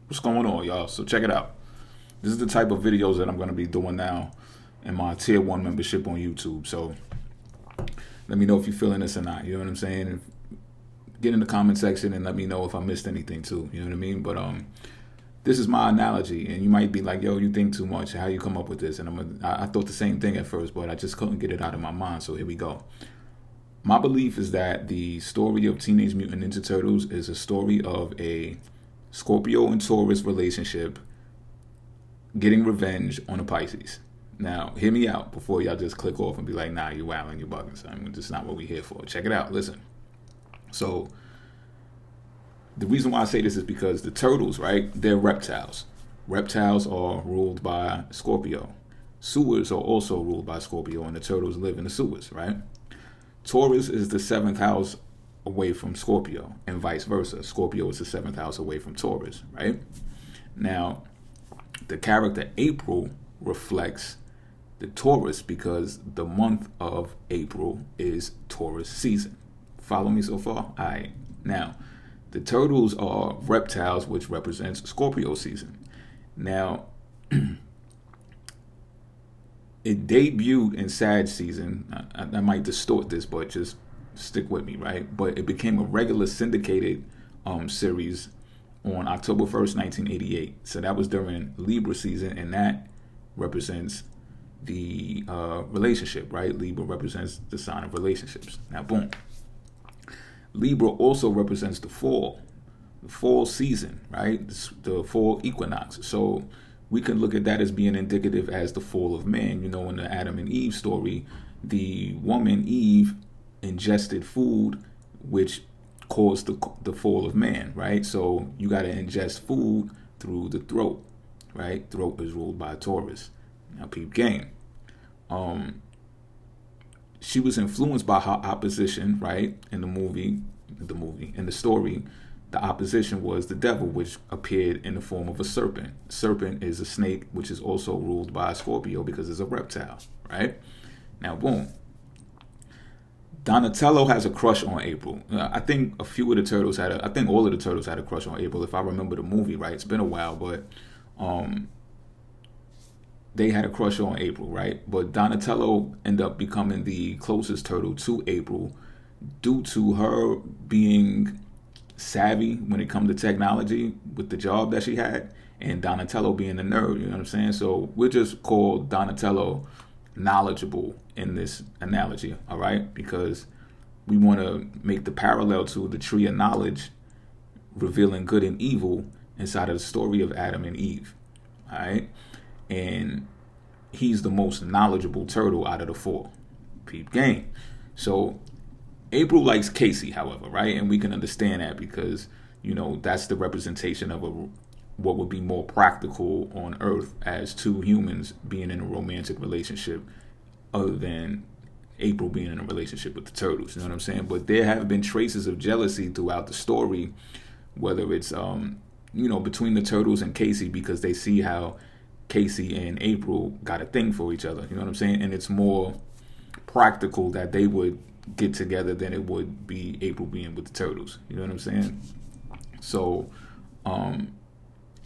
What's going on, y'all? So check it out. This is the type of videos that I'm going to be doing now in my tier 1 membership on YouTube. So let me know if you're feeling this or not. You know what I'm saying? And get in the comment section and let me know if I missed anything too. You know what I mean? But this is my analogy, and you might be like, "Yo, you think too much. How you come up with this?" And I thought the same thing at first, but I just couldn't get it out of my mind. So here we go. My belief is that the story of Teenage Mutant Ninja Turtles is a story of a Scorpio and Taurus relationship getting revenge on a Pisces. Now, hear me out before y'all just click off and be like, "Nah, you wilding, you bugging, son. That's not what we're here for." Check it out. Listen. So, the reason why I say this is because the turtles, right? They're reptiles. Reptiles are ruled by Scorpio. Sewers are also ruled by Scorpio, and the turtles live in the sewers, right? Taurus is the 7th house away from Scorpio, and vice versa. Scorpio is the 7th house away from Taurus, right? Now, the character April reflects the Taurus because the month of April is Taurus season. Follow me so far? All right. Now, the turtles are reptiles, which represents Scorpio season. Now, it debuted in Sag season. I might distort this, but just stick with me, right? But it became a regular syndicated series on October 1st, 1988. So that was during Libra season, and that represents the relationship, right? Libra represents the sign of relationships. Now, boom. Libra also represents the fall season, right? The fall equinox. So we can look at that as being indicative as the fall of man. You know, in the Adam and Eve story, the woman Eve ingested food, which caused the fall of man, right? So you got to ingest food through the throat, right? Throat is ruled by Taurus. Now, peep game. She was influenced by her opposition, right? In the story, the opposition was the devil, which appeared in the form of a serpent. Serpent is a snake, which is also ruled by Scorpio because it's a reptile, right? Now, boom. Donatello has a crush on April. I think a few of the turtles I think all of the turtles had a crush on April, if I remember the movie right. It's been a while, but they had a crush on April, right? But Donatello ended up becoming the closest turtle to April due to her being savvy when it comes to technology with the job that she had, and Donatello being a nerd, you know what I'm saying? So we'll just call Donatello knowledgeable in this analogy, all right? Because we want to make the parallel to the tree of knowledge revealing good and evil inside of the story of Adam and Eve, all right? And he's the most knowledgeable turtle out of the 4. Peep game. So April likes Casey, however, right? And we can understand that because, you know, that's the representation of what would be more practical on Earth as two humans being in a romantic relationship other than April being in a relationship with the turtles. You know what I'm saying? But there have been traces of jealousy throughout the story, whether it's, between the turtles and Casey, because they see how Casey and April got a thing for each other. You know what I'm saying? And it's more practical that they would get together than it would be April being with the turtles. You know what I'm saying? So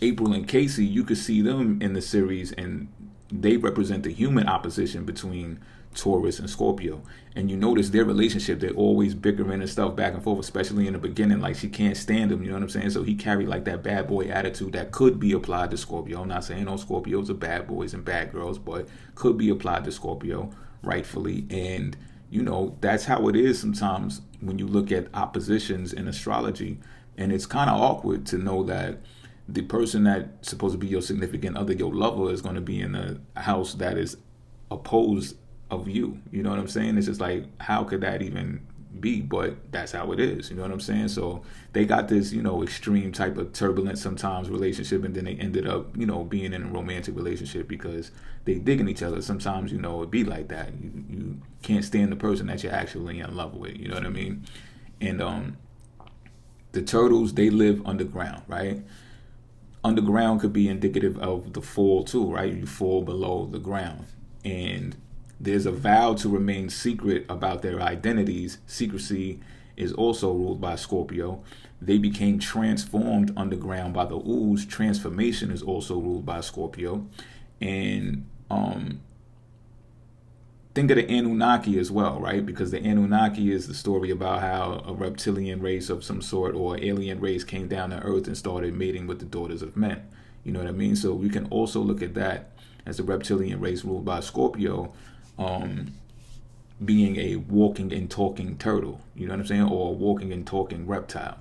April and Casey, you could see them in the series, and they represent the human opposition between Taurus and Scorpio. And you notice their relationship, they're always bickering and stuff back and forth, especially in the beginning. Like, she can't stand him, you know what I'm saying? So he carried like that bad boy attitude that could be applied to Scorpio. I'm not saying all Scorpios are bad boys and bad girls, but could be applied to Scorpio rightfully. And you know, that's how it is sometimes when you look at oppositions in astrology. And it's kind of awkward to know that the person that's supposed to be your significant other, your lover, is going to be in a house that is opposed of you. You know what I'm saying? It's just like, how could that even be? But that's how it is. You know what I'm saying? So they got this, extreme type of turbulent sometimes relationship, and then they ended up, being in a romantic relationship because they digging each other. Sometimes, it be like that. You can't stand the person that you're actually in love with. You know what I mean? And the turtles, they live underground, right? Underground could be indicative of the fall too, right? You fall below the ground. And there's a vow to remain secret about their identities. Secrecy is also ruled by Scorpio. They became transformed underground by the ooze. Transformation is also ruled by Scorpio. And think of the Anunnaki as well, right? Because the Anunnaki is the story about how a reptilian race of some sort or alien race came down to Earth and started mating with the daughters of men. You know what I mean? So we can also look at that as the reptilian race ruled by Scorpio, being a walking and talking turtle. You know what I'm saying? Or a walking and talking reptile.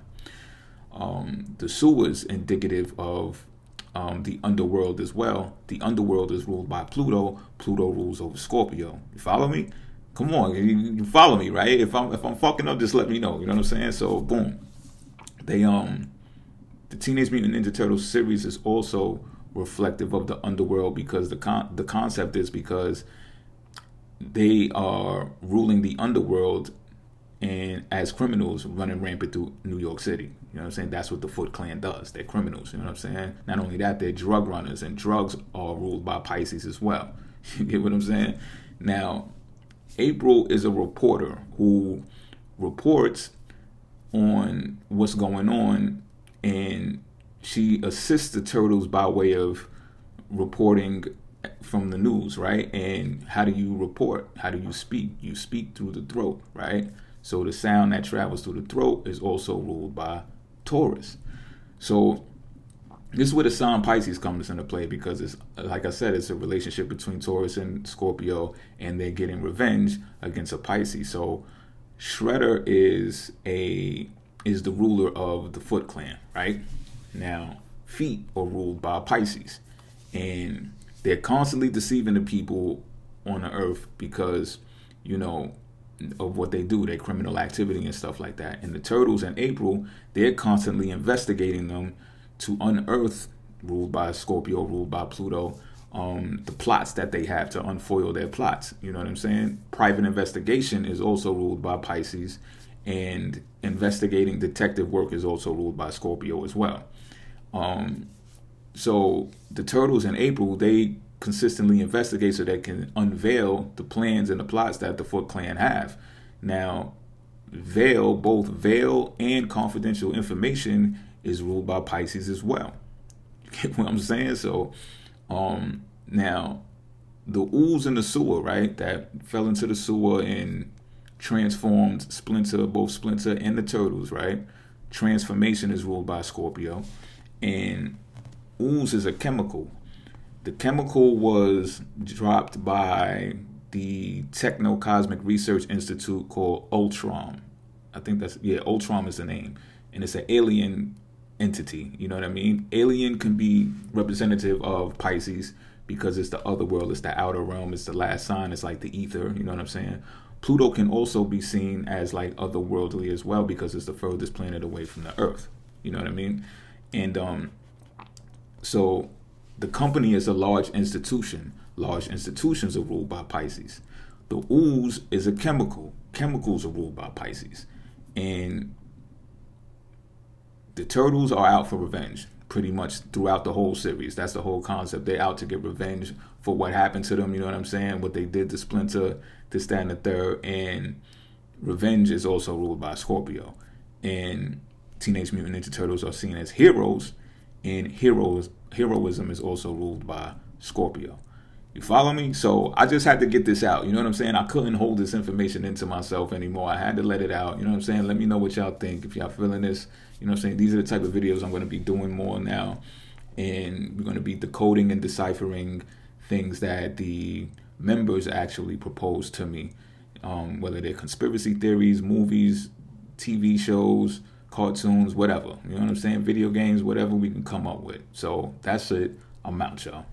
The sewer is indicative of the underworld as well. The underworld is ruled by Pluto. Pluto rules over Scorpio. You follow me? Come on, you follow me, right? If I'm fucking up, just let me know. You know what I'm saying? So boom, they the Teenage Mutant Ninja Turtles series is also reflective of the underworld, because the concept is because they are ruling the underworld and as criminals running rampant through New York City. You know what I'm saying? That's what the Foot Clan does. They're criminals. You know what I'm saying? Not only that, they're drug runners, and drugs are ruled by Pisces as well. You get what I'm saying? Now, April is a reporter who reports on what's going on, and she assists the turtles by way of reporting from the news, right? And how do you report? How do you speak? You speak through the throat, right? So the sound that travels through the throat is also ruled by Taurus. So this is where the sign Pisces comes into play, because it's, like I said, it's a relationship between Taurus and Scorpio, and they're getting revenge against a Pisces. So Shredder is the ruler of the Foot Clan, right? Now, feet are ruled by Pisces, and they're constantly deceiving the people on the earth because, you know, of what they do, their criminal activity and stuff like that. And the turtles in April, they're constantly investigating them to unearth, ruled by Scorpio, ruled by Pluto, the plots that they have to unfoil their plots. You know what I'm saying? Private investigation is also ruled by Pisces, and investigating detective work is also ruled by Scorpio as well. So the turtles in April, they consistently investigate so they can unveil the plans and the plots that the Foot Clan have. Now, both veil and confidential information is ruled by Pisces as well. You get what I'm saying? So, now, the ooze in the sewer, right, that fell into the sewer and transformed both Splinter and the turtles, right? Transformation is ruled by Scorpio. And ooze is a chemical. The chemical was dropped by the Techno-Cosmic Research Institute called Ultron. I think Ultron is the name. And it's an alien entity. You know what I mean? Alien can be representative of Pisces because it's the other world, it's the outer realm, it's the last sign, it's like the ether. You know what I'm saying? Pluto can also be seen as like otherworldly as well because it's the furthest planet away from the Earth. You know what I mean? And so the company is a large institution. Large institutions are ruled by Pisces. The ooze is a chemical. Chemicals are ruled by Pisces. And the turtles are out for revenge pretty much throughout the whole series. That's the whole concept. They're out to get revenge for what happened to them. You know what I'm saying? What they did to Splinter, this, that, and the third. And revenge is also ruled by Scorpio. And Teenage Mutant Ninja Turtles are seen as heroes. And heroism is also ruled by Scorpio. You follow me? So I just had to get this out. You know what I'm saying? I couldn't hold this information into myself anymore. I had to let it out. You know what I'm saying? Let me know what y'all think. If y'all feeling this, you know what I'm saying? These are the type of videos I'm going to be doing more now. And we're going to be decoding and deciphering things that the members actually propose to me. Whether they're conspiracy theories, movies, TV shows, cartoons, whatever. You know what I'm saying? Video games, whatever we can come up with. So that's it. I'm out, y'all.